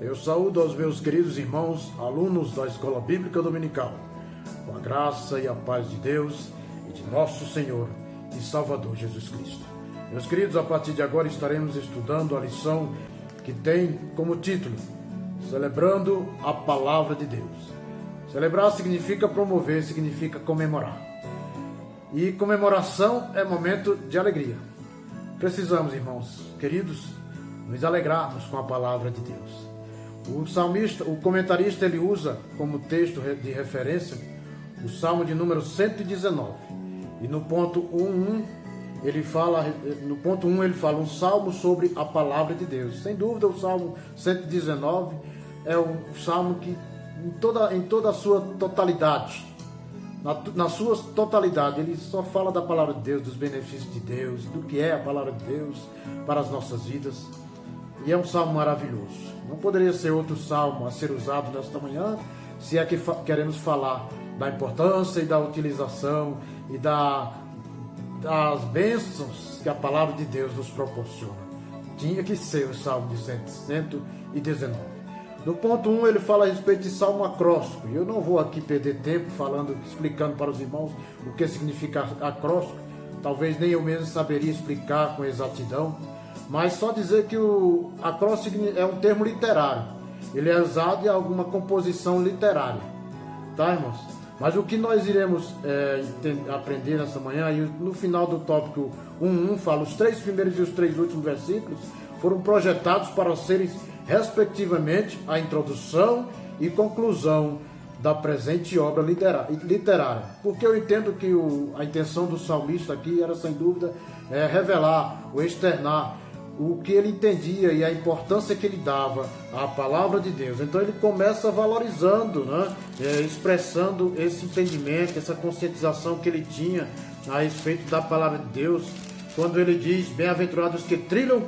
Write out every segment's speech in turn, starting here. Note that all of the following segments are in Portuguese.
Eu saúdo aos meus queridos irmãos, alunos da Escola Bíblica Dominical, com a graça e a paz de Deus e de nosso Senhor e Salvador Jesus Cristo. Meus queridos, a partir de agora estaremos estudando a lição que tem como título Celebrando a Palavra de Deus. Celebrar significa promover, significa comemorar. E comemoração é momento de alegria. Precisamos, irmãos queridos, nos alegrarmos com a palavra de Deus. O salmista, o comentarista, ele usa como texto de referência o Salmo de número 119. E no ponto 1, ele fala um salmo sobre a palavra de Deus. Sem dúvida, o Salmo 119 é o salmo que em toda a sua totalidade, na sua totalidade, ele só fala da palavra de Deus, dos benefícios de Deus, do que é a palavra de Deus para as nossas vidas. E é um salmo maravilhoso. Não poderia ser outro salmo a ser usado nesta manhã, se é que queremos falar da importância e da utilização e das bênçãos que a palavra de Deus nos proporciona. Tinha que ser o salmo de 119. No ponto 1, ele fala a respeito de salmo acróstico. E eu não vou aqui perder tempo explicando para os irmãos o que significa acróstico. Talvez nem eu mesmo saberia explicar com exatidão. Mas só dizer que o acróstico é um termo literário. Ele é usado em alguma composição literária. Tá, irmãos? Mas o que nós iremos aprender nessa manhã, e no final do tópico 1.1 fala, os 3 primeiros e os 3 últimos versículos foram projetados para serem, respectivamente, a introdução e conclusão da presente obra literária. Porque eu entendo que a intenção do salmista aqui era, sem dúvida, revelar ou externar o que ele entendia e a importância que ele dava à palavra de Deus. Então ele começa valorizando, expressando esse entendimento, essa conscientização que ele tinha a respeito da palavra de Deus, quando ele diz, bem-aventurados que trilham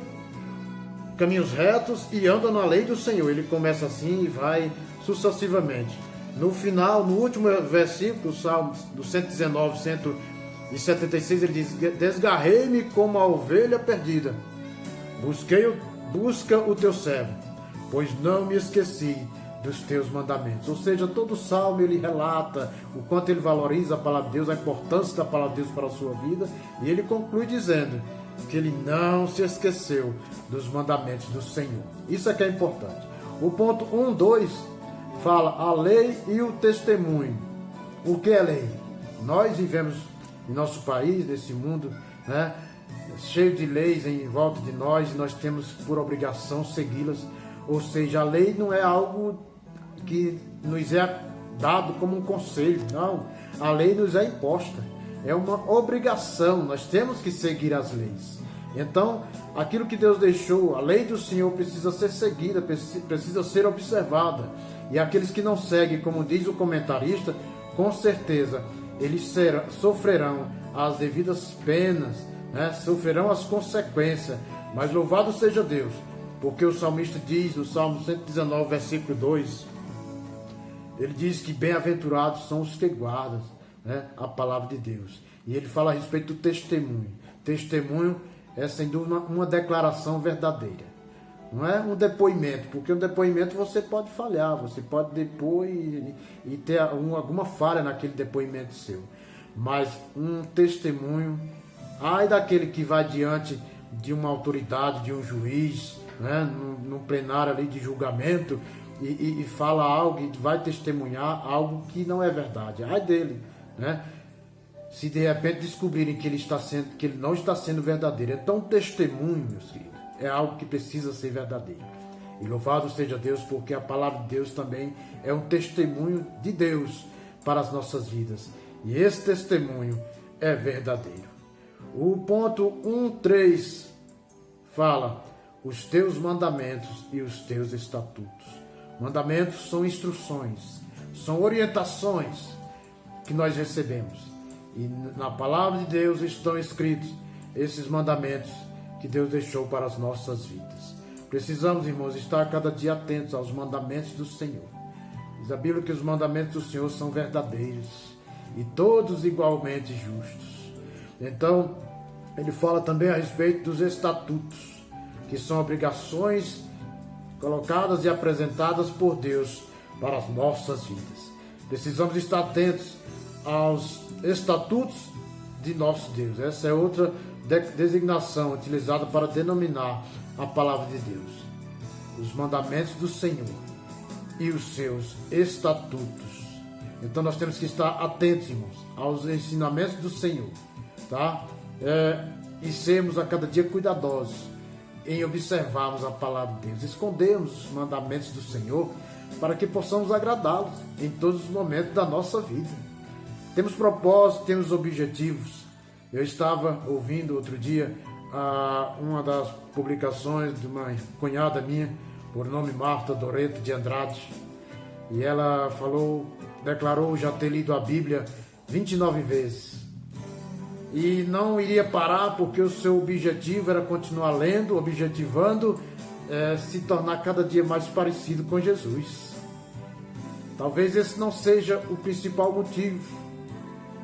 caminhos retos e andam na lei do Senhor. Ele começa assim e vai sucessivamente. No final, no último versículo, Salmo do 119, 176, ele diz, desgarrei-me como a ovelha perdida. Busca o teu servo, pois não me esqueci dos teus mandamentos. Ou seja, todo salmo ele relata o quanto ele valoriza a palavra de Deus, a importância da palavra de Deus para a sua vida, e ele conclui dizendo que ele não se esqueceu dos mandamentos do Senhor. Isso é que é importante. O ponto 1.2 fala a lei e o testemunho. O que é lei? Nós vivemos em nosso país, nesse mundo, cheio de leis em volta de nós, e nós temos por obrigação segui-las. Ou seja, a lei não é algo que nos é dado como um conselho, não. A lei nos é imposta, é uma obrigação, nós temos que seguir as leis. Então, aquilo que Deus deixou, a lei do Senhor precisa ser seguida, precisa ser observada. E aqueles que não seguem, como diz o comentarista, com certeza eles sofrerão as devidas penas, sofrerão as consequências. Mas louvado seja Deus, porque o salmista diz no Salmo 119, versículo 2, ele diz que bem-aventurados são os que guardam a palavra de Deus. E ele fala a respeito do testemunho. Testemunho é, sem dúvida, uma declaração verdadeira. Não é um depoimento, porque um depoimento você pode falhar, você pode depor e ter alguma falha naquele depoimento seu. Mas um testemunho, ai daquele que vai diante de uma autoridade, de um juiz, num plenário ali de julgamento, e fala algo, e vai testemunhar algo que não é verdade. Ai dele, se de repente descobrirem que ele não está sendo verdadeiro. Então, testemunho, meus queridos, é algo que precisa ser verdadeiro. E louvado seja Deus, porque a palavra de Deus também é um testemunho de Deus para as nossas vidas. E esse testemunho é verdadeiro. O ponto 1.3 fala os teus mandamentos e os teus estatutos. Mandamentos são instruções, são orientações que nós recebemos. E na palavra de Deus estão escritos esses mandamentos que Deus deixou para as nossas vidas. Precisamos, irmãos, estar cada dia atentos aos mandamentos do Senhor. Diz a Bíblia que os mandamentos do Senhor são verdadeiros e todos igualmente justos. Então, ele fala também a respeito dos estatutos, que são obrigações colocadas e apresentadas por Deus para as nossas vidas. Precisamos estar atentos aos estatutos de nosso Deus. Essa é outra designação utilizada para denominar a palavra de Deus. Os mandamentos do Senhor e os seus estatutos. Então nós temos que estar atentos, irmãos, aos ensinamentos do Senhor, tá? E sermos a cada dia cuidadosos em observarmos a palavra de Deus. Escondemos os mandamentos do Senhor para que possamos agradá-lo em todos os momentos da nossa vida. Temos propósitos, temos objetivos. Eu estava ouvindo outro dia uma das publicações de uma cunhada minha, por nome Marta Doreto de Andrade, e ela declarou já ter lido a Bíblia 29 vezes. E não iria parar porque o seu objetivo era continuar lendo, objetivando se tornar cada dia mais parecido com Jesus. Talvez esse não seja o principal motivo,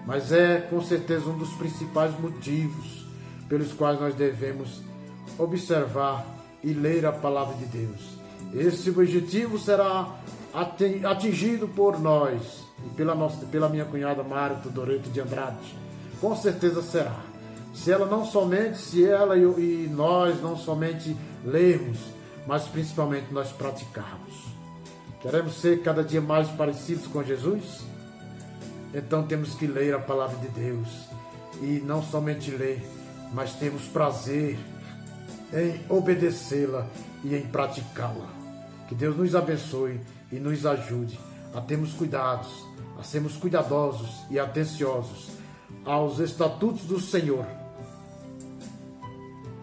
mas é com certeza um dos principais motivos pelos quais nós devemos observar e ler a palavra de Deus. Esse objetivo será atingido por nós e pela minha cunhada Marta Doreto de Andrade. Com certeza será. Se ela e nós não somente lermos, mas principalmente nós praticarmos. Queremos ser cada dia mais parecidos com Jesus? Então temos que ler a palavra de Deus. E não somente ler, mas temos prazer em obedecê-la e em praticá-la. Que Deus nos abençoe e nos ajude a termos cuidados, a sermos cuidadosos e atenciosos aos estatutos do Senhor,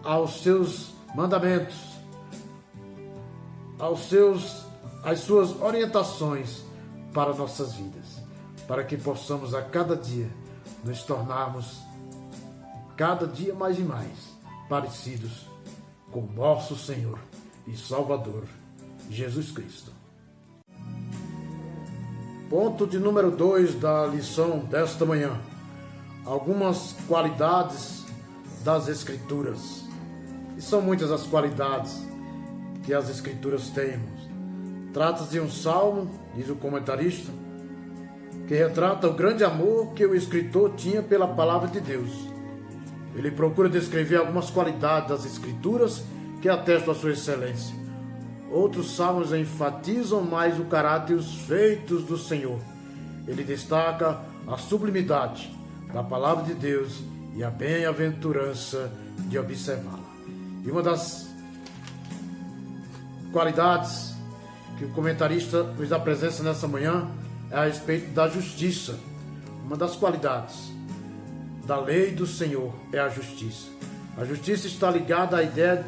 aos seus mandamentos, às suas orientações para nossas vidas, para que possamos a cada dia nos tornarmos cada dia mais e mais parecidos com nosso Senhor e Salvador, Jesus Cristo. Ponto de número 2 da lição desta manhã. Algumas qualidades das Escrituras. E são muitas as qualidades que as Escrituras têm. Trata-se de um salmo, diz o comentarista, que retrata o grande amor que o escritor tinha pela palavra de Deus. Ele procura descrever algumas qualidades das Escrituras que atestam a sua excelência. Outros salmos enfatizam mais o caráter e os feitos do Senhor. Ele destaca a sublimidade da palavra de Deus e a bem-aventurança de observá-la. E uma das qualidades que o comentarista nos apresenta nessa manhã é a respeito da justiça. Uma das qualidades da lei do Senhor é a justiça. A justiça está ligada à ideia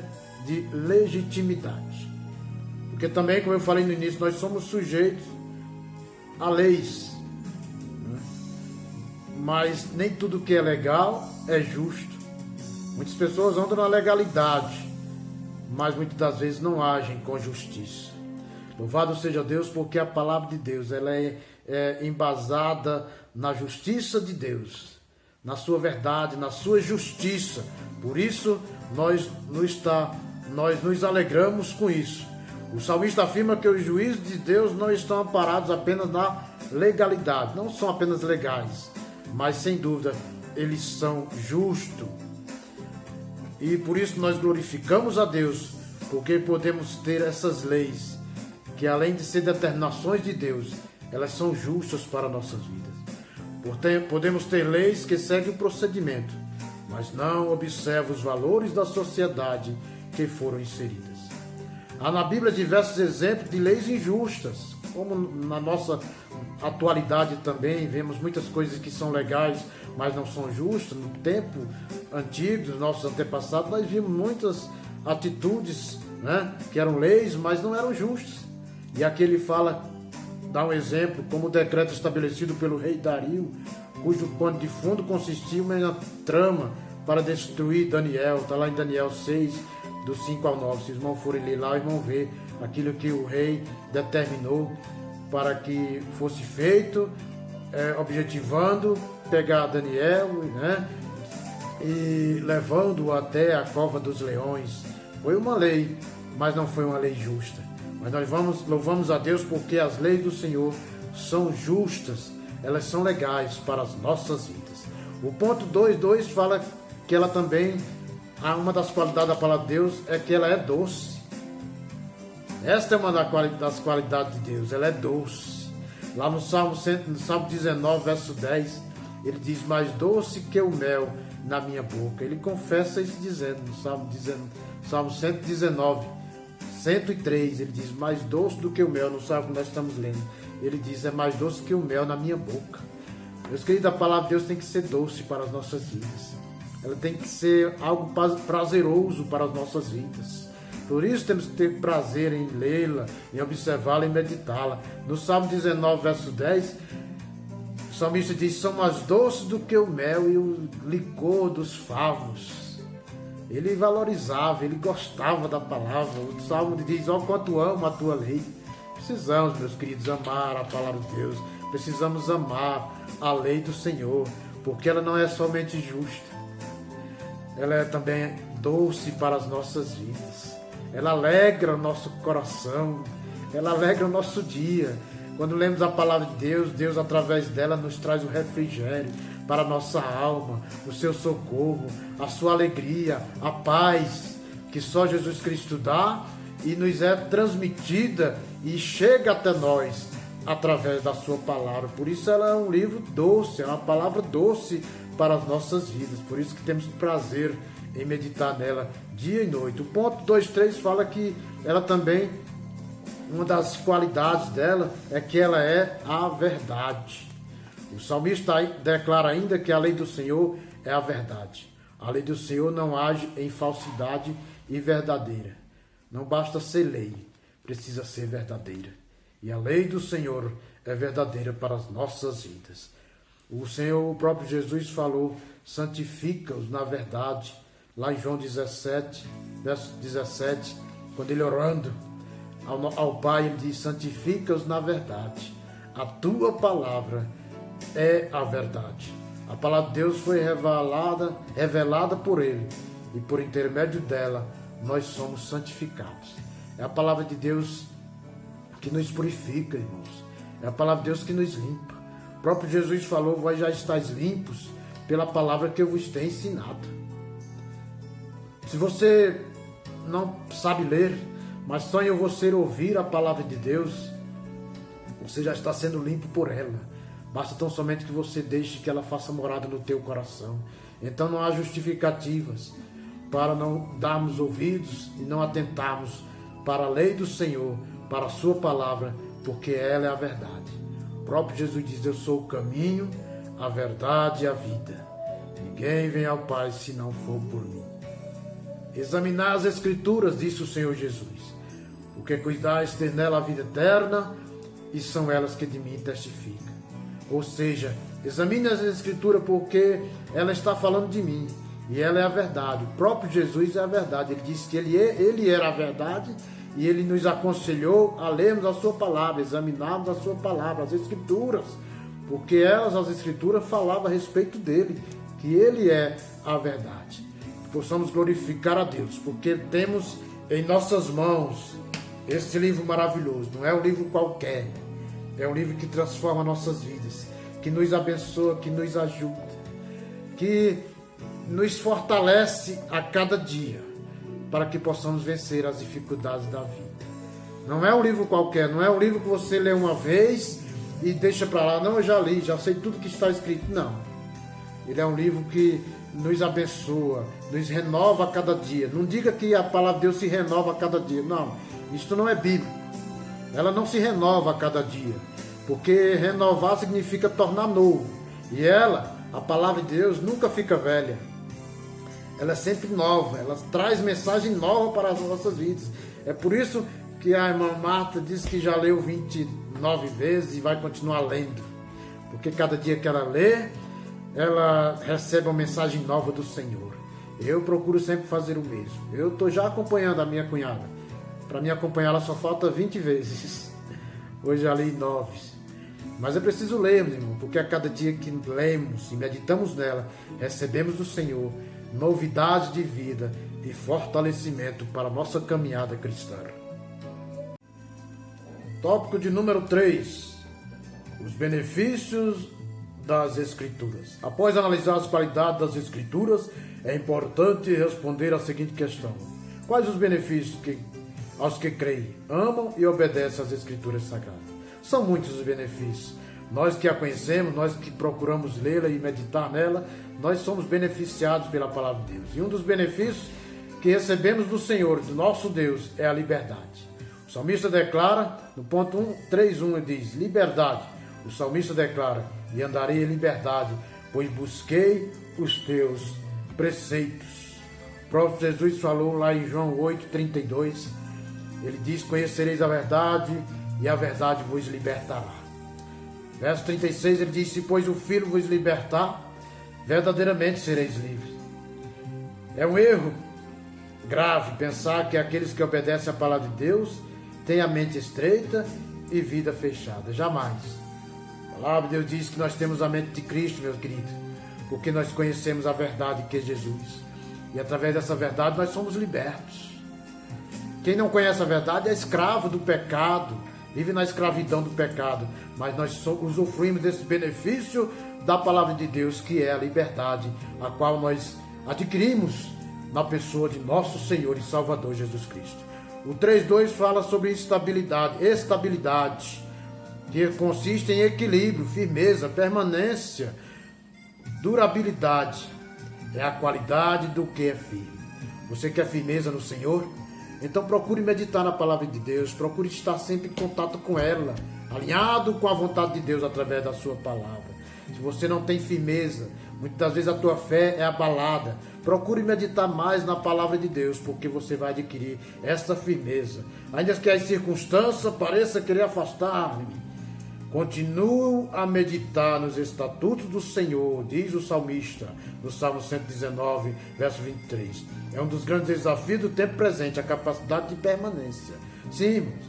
de legitimidade. Porque também, como eu falei no início, nós somos sujeitos a leis. Mas nem tudo que é legal é justo. Muitas pessoas andam na legalidade, mas muitas das vezes não agem com justiça. Louvado seja Deus, porque a palavra de Deus ela é embasada na justiça de Deus, na sua verdade, na sua justiça. Por isso, nós nos alegramos com isso. O salmista afirma que os juízos de Deus não estão amparados apenas na legalidade, não são apenas legais, mas sem dúvida eles são justos. E por isso nós glorificamos a Deus, porque podemos ter essas leis, que além de ser determinações de Deus, elas são justas para nossas vidas. Podemos ter leis que seguem o procedimento, mas não observam os valores da sociedade que foram inseridas. Há na Bíblia diversos exemplos de leis injustas, como na nossa atualidade também, vemos muitas coisas que são legais, mas não são justas. No tempo antigo, dos nossos antepassados, nós vimos muitas atitudes, que eram leis, mas não eram justas. E aqui ele dá um exemplo, como o decreto estabelecido pelo rei Dario, cujo pano de fundo consistia em uma trama para destruir Daniel. Está lá em Daniel 6, do 5 ao 9. Se os irmãos forem ler lá, vão ver aquilo que o rei determinou para que fosse feito, objetivando pegar Daniel, e levando-o até a cova dos leões. Foi uma lei, mas não foi uma lei justa. Mas nós louvamos a Deus porque as leis do Senhor são justas, elas são legais para as nossas vidas. O ponto 2.2 fala que ela também, uma das qualidades da palavra de Deus é que ela é doce. Esta é uma das qualidades de Deus, ela é doce. Lá no Salmo 19, verso 10, ele diz: mais doce que o mel na minha boca. Ele confessa isso dizendo, no Salmo 119, 103, ele diz: mais doce do que o mel, no Salmo que nós estamos lendo. Ele diz: é mais doce que o mel na minha boca. Meus queridos, a palavra de Deus tem que ser doce para as nossas vidas. Ela tem que ser algo prazeroso para as nossas vidas. Por isso temos que ter prazer em lê-la, em observá-la e meditá-la. No Salmo 19, verso 10, o salmista diz: são mais doces do que o mel e o licor dos favos. Ele valorizava, ele gostava da palavra. O Salmo diz: ó, quanto amo a tua lei. Precisamos, meus queridos, amar a palavra de Deus. Precisamos amar a lei do Senhor, porque ela não é somente justa, ela é também doce para as nossas vidas. Ela alegra o nosso coração, ela alegra o nosso dia. Quando lemos a palavra de Deus, Deus através dela nos traz o refrigério para a nossa alma, o seu socorro, a sua alegria, a paz que só Jesus Cristo dá e nos é transmitida e chega até nós através da sua palavra. Por isso ela é um livro doce, é uma palavra doce para as nossas vidas. Por isso que temos prazer em meditar nela dia e noite. O ponto 2.3 fala que ela também, uma das qualidades dela é que ela é a verdade. O salmista declara ainda que a lei do Senhor é a verdade. A lei do Senhor não age em falsidade e verdadeira. Não basta ser lei, precisa ser verdadeira. E a lei do Senhor é verdadeira para as nossas vidas. O Senhor, o próprio Jesus falou: santifica-os na verdade. Lá em João 17, verso 17, quando ele orando ao Pai, ele diz: santifica-os na verdade. A tua palavra é a verdade. A palavra de Deus foi revelada por ele, e por intermédio dela nós somos santificados. É a palavra de Deus que nos purifica, irmãos. É a palavra de Deus que nos limpa. O próprio Jesus falou: vós já estáis limpos pela palavra que eu vos tenho ensinado. Se você não sabe ler, mas só em você ouvir a palavra de Deus, você já está sendo limpo por ela. Basta tão somente que você deixe que ela faça morada no teu coração. Então não há justificativas para não darmos ouvidos e não atentarmos para a lei do Senhor, para a sua palavra, porque ela é a verdade. O próprio Jesus diz: eu sou o caminho, a verdade e a vida. Ninguém vem ao Pai se não for por mim. Examinar as Escrituras, disse o Senhor Jesus, porque cuidais ter nela a vida eterna, e são elas que de mim testificam. Ou seja, examine as Escrituras, porque ela está falando de mim, e ela é a verdade. O próprio Jesus é a verdade. Ele disse que ele era a verdade, e ele nos aconselhou a lermos a sua palavra, examinarmos a sua palavra, as Escrituras, porque elas, as Escrituras, falavam a respeito dele, que ele é a verdade. Possamos glorificar a Deus, porque temos em nossas mãos esse livro maravilhoso. Não é um livro qualquer, é um livro que transforma nossas vidas, que nos abençoa, que nos ajuda, que nos fortalece a cada dia, para que possamos vencer as dificuldades da vida. Não é um livro qualquer, não é um livro que você lê uma vez e deixa para lá: não, eu já li, já sei tudo que está escrito. Não. Ele é um livro que nos abençoa, nos renova a cada dia. Não diga que a palavra de Deus se renova a cada dia. Não, isto não é bíblico. Ela não se renova a cada dia, porque renovar significa tornar novo. E ela, a palavra de Deus, nunca fica velha. Ela é sempre nova, ela traz mensagem nova para as nossas vidas. É por isso que a irmã Marta diz que já leu 29 vezes e vai continuar lendo. Porque cada dia que ela lê, ela recebe uma mensagem nova do Senhor. Eu procuro sempre fazer o mesmo. Eu estou já acompanhando a minha cunhada. Para me acompanhar, ela só falta 20 vezes. Hoje já li 9. Mas é preciso lermos, irmão, porque a cada dia que lemos e meditamos nela, recebemos do Senhor novidade de vida e fortalecimento para a nossa caminhada cristã. Tópico de número 3. Os benefícios das Escrituras. Após analisar as qualidades das Escrituras, é importante responder a seguinte questão: quais os benefícios aos que creem, amam e obedecem às Escrituras Sagradas? São muitos os benefícios. Nós que a conhecemos, nós que procuramos lê-la e meditar nela, nós somos beneficiados pela palavra de Deus. E um dos benefícios que recebemos do Senhor, do nosso Deus, é a liberdade. O salmista declara, no ponto 3:1, ele diz: liberdade. O salmista declara: e andarei em liberdade, pois busquei os teus preceitos. O próprio Jesus falou lá em João 8:32, ele diz: conhecereis a verdade, e a verdade vos libertará. Verso 36, ele diz: se pois o Filho vos libertar, verdadeiramente sereis livres. É um erro grave pensar que aqueles que obedecem à palavra de Deus têm a mente estreita e vida fechada. Jamais. A palavra de Deus diz que nós temos a mente de Cristo, meus queridos, porque nós conhecemos a verdade que é Jesus. E através dessa verdade nós somos libertos. Quem não conhece a verdade é escravo do pecado, vive na escravidão do pecado, mas nós usufruímos desse benefício da palavra de Deus, que é a liberdade, a qual nós adquirimos na pessoa de nosso Senhor e Salvador Jesus Cristo. O 3:2 fala sobre estabilidade, que consiste em equilíbrio, firmeza, permanência, durabilidade. É a qualidade do que é firme. Você quer firmeza no Senhor? Então procure meditar na palavra de Deus, procure estar sempre em contato com ela, alinhado com a vontade de Deus através da sua palavra. Se você não tem firmeza, muitas vezes a tua fé é abalada. Procure meditar mais na palavra de Deus, porque você vai adquirir essa firmeza. Ainda que as circunstâncias pareçam querer afastar-me, continuo a meditar nos estatutos do Senhor, diz o salmista, no Salmo 119, verso 23. É um dos grandes desafios do tempo presente, a capacidade de permanência. Sim, irmãos,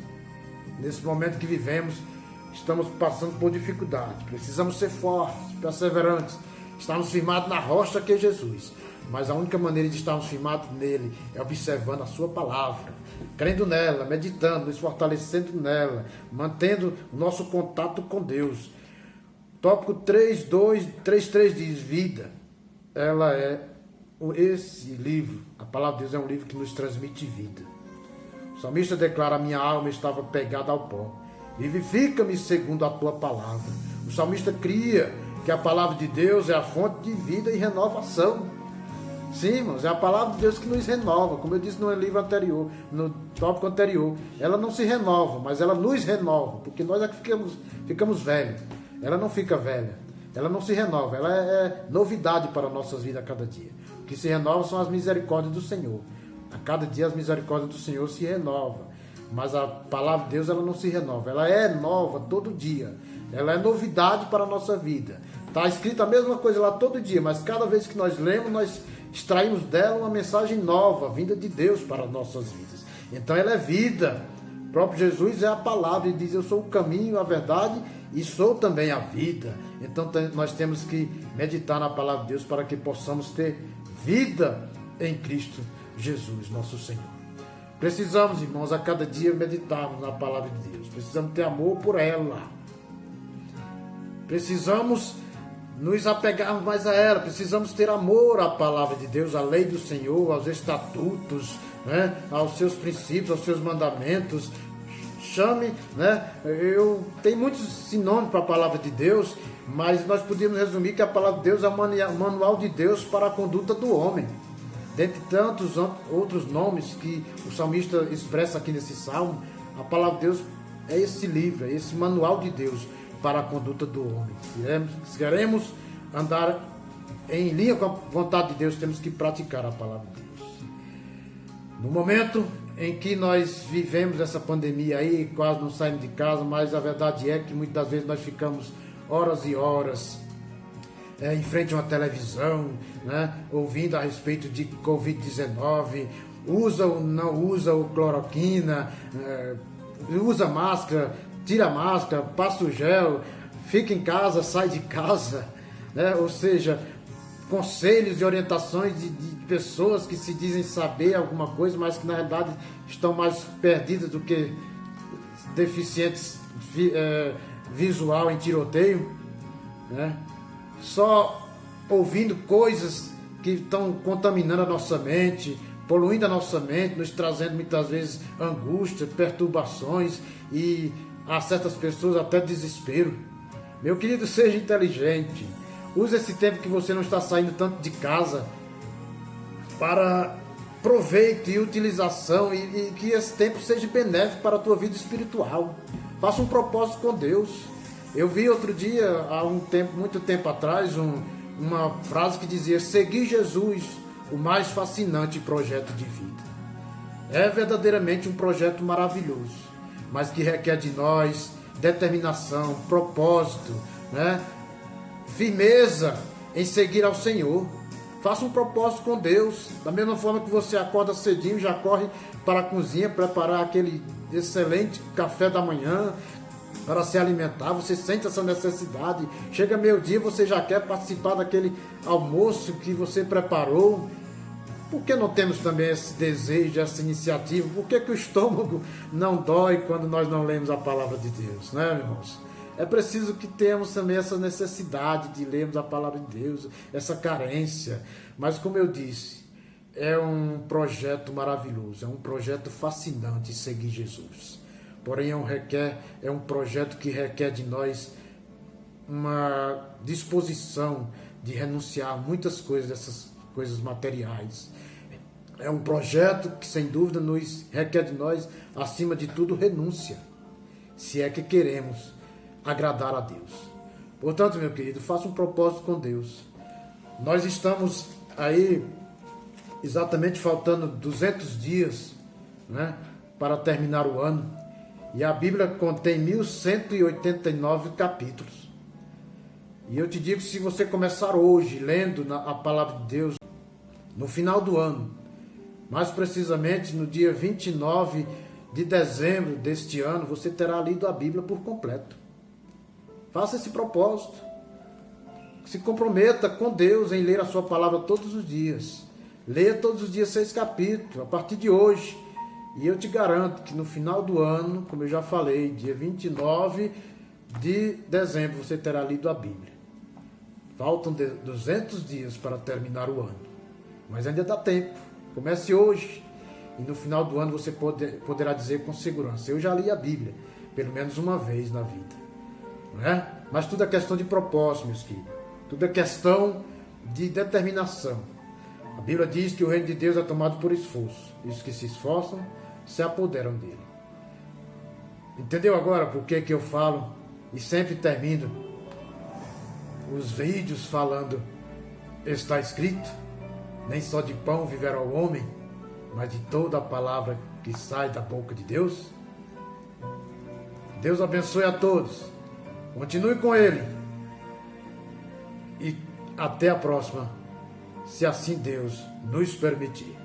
nesse momento que vivemos, estamos passando por dificuldade. Precisamos ser fortes, perseverantes, estarmos firmados na rocha que é Jesus. Mas a única maneira de estarmos firmados nele é observando a sua palavra, crendo nela, meditando, nos fortalecendo nela, mantendo o nosso contato com Deus. Tópico 3:3 diz: vida. Ela é esse livro, a palavra de Deus é um livro que nos transmite vida. O salmista declara: a minha alma estava pegada ao pó, vivifica-me segundo a tua palavra. O salmista cria que a palavra de Deus é a fonte de vida e renovação. Sim, irmãos, é a palavra de Deus que nos renova. Como eu disse no livro anterior, no tópico anterior, ela não se renova, mas ela nos renova, porque nós é que ficamos velhos. Ela não fica velha, ela não se renova, ela é novidade para nossas vidas a cada dia. O que se renova são as misericórdias do Senhor. A cada dia as misericórdias do Senhor se renovam, mas a palavra de Deus ela não se renova, ela é nova todo dia. Ela é novidade para a nossa vida. Está escrita a mesma coisa lá todo dia, mas cada vez que nós lemos, nós extraímos dela uma mensagem nova, vinda de Deus para as nossas vidas. Então ela é vida. O próprio Jesus é a palavra, ele diz: eu sou o caminho, a verdade e sou também a vida. Então nós temos que meditar na palavra de Deus para que possamos ter vida em Cristo Jesus, nosso Senhor. Precisamos, irmãos, a cada dia meditarmos na palavra de Deus. Precisamos ter amor por ela. Precisamos nos apegarmos mais a ela, precisamos ter amor à palavra de Deus, à lei do Senhor, aos estatutos, né, aos seus princípios, aos seus mandamentos. Chame, né? Eu tenho muitos sinônimos para a palavra de Deus, mas nós podemos resumir que a palavra de Deus é o manual de Deus para a conduta do homem. Dentre tantos outros nomes que o salmista expressa aqui nesse salmo, a palavra de Deus é esse livro, é esse manual de Deus para a conduta do homem. Se queremos andar em linha com a vontade de Deus, temos que praticar a palavra de Deus. No momento em que nós vivemos essa pandemia aí, quase não saímos de casa, mas a verdade é que muitas das vezes nós ficamos horas e horas em frente a uma televisão, né, ouvindo a respeito de Covid-19, usa ou não usa o cloroquina, usa máscara, tira a máscara, passa o gel, fica em casa, sai de casa, né? Ou seja, conselhos e orientações de pessoas que se dizem saber alguma coisa, mas que na realidade estão mais perdidas do que deficientes visual em tiroteio, né? Só ouvindo coisas que estão contaminando a nossa mente, poluindo a nossa mente, nos trazendo muitas vezes angústia, perturbações e a certas pessoas até desespero. Meu querido, seja inteligente. Use esse tempo que você não está saindo tanto de casa para proveito e utilização e que esse tempo seja benéfico para a tua vida espiritual. Faça um propósito com Deus. Eu vi outro dia, há muito tempo atrás, uma frase que dizia: seguir Jesus, o mais fascinante projeto de vida. É verdadeiramente um projeto maravilhoso, mas que requer de nós determinação, propósito, né? Firmeza em seguir ao Senhor. Faça um propósito com Deus. Da mesma forma que você acorda cedinho, já corre para a cozinha preparar aquele excelente café da manhã para se alimentar, você sente essa necessidade. Chega meio-dia, você já quer participar daquele almoço que você preparou. Por que não temos também esse desejo, essa iniciativa? Por que o estômago não dói quando nós não lemos a palavra de Deus, né, irmãos? É preciso que tenhamos também essa necessidade de lermos a palavra de Deus, essa carência. Mas, como eu disse, é um projeto maravilhoso, é um projeto fascinante seguir Jesus. Porém, é um projeto que requer de nós uma disposição de renunciar a muitas coisas, dessas coisas materiais. É um projeto que, sem dúvida, requer de nós, acima de tudo, renúncia, se é que queremos agradar a Deus. Portanto, meu querido, faça um propósito com Deus. Nós estamos aí exatamente faltando 200 dias, né, para terminar o ano, e a Bíblia contém 1189 capítulos. E eu te digo, se você começar hoje lendo a palavra de Deus, no final do ano, mais precisamente no dia 29 de dezembro deste ano, você terá lido a Bíblia por completo. Faça esse propósito. Se comprometa com Deus em ler a sua palavra todos os dias. Leia todos os dias 6 capítulos, a partir de hoje. E eu te garanto que no final do ano, como eu já falei, dia 29 de dezembro, você terá lido a Bíblia. Faltam 200 dias para terminar o ano. Mas ainda dá tempo. Comece hoje. E no final do ano você poderá dizer com segurança: eu já li a Bíblia, pelo menos uma vez na vida. Não é? Mas tudo é questão de propósito, meus queridos. Tudo é questão de determinação. A Bíblia diz que o reino de Deus é tomado por esforço. E os que se esforçam se apoderam dele. Entendeu agora por que eu falo e sempre termino os vídeos falando: está escrito, nem só de pão viverá o homem, mas de toda a palavra que sai da boca de Deus? Deus abençoe a todos. Continue com Ele. E até a próxima, se assim Deus nos permitir.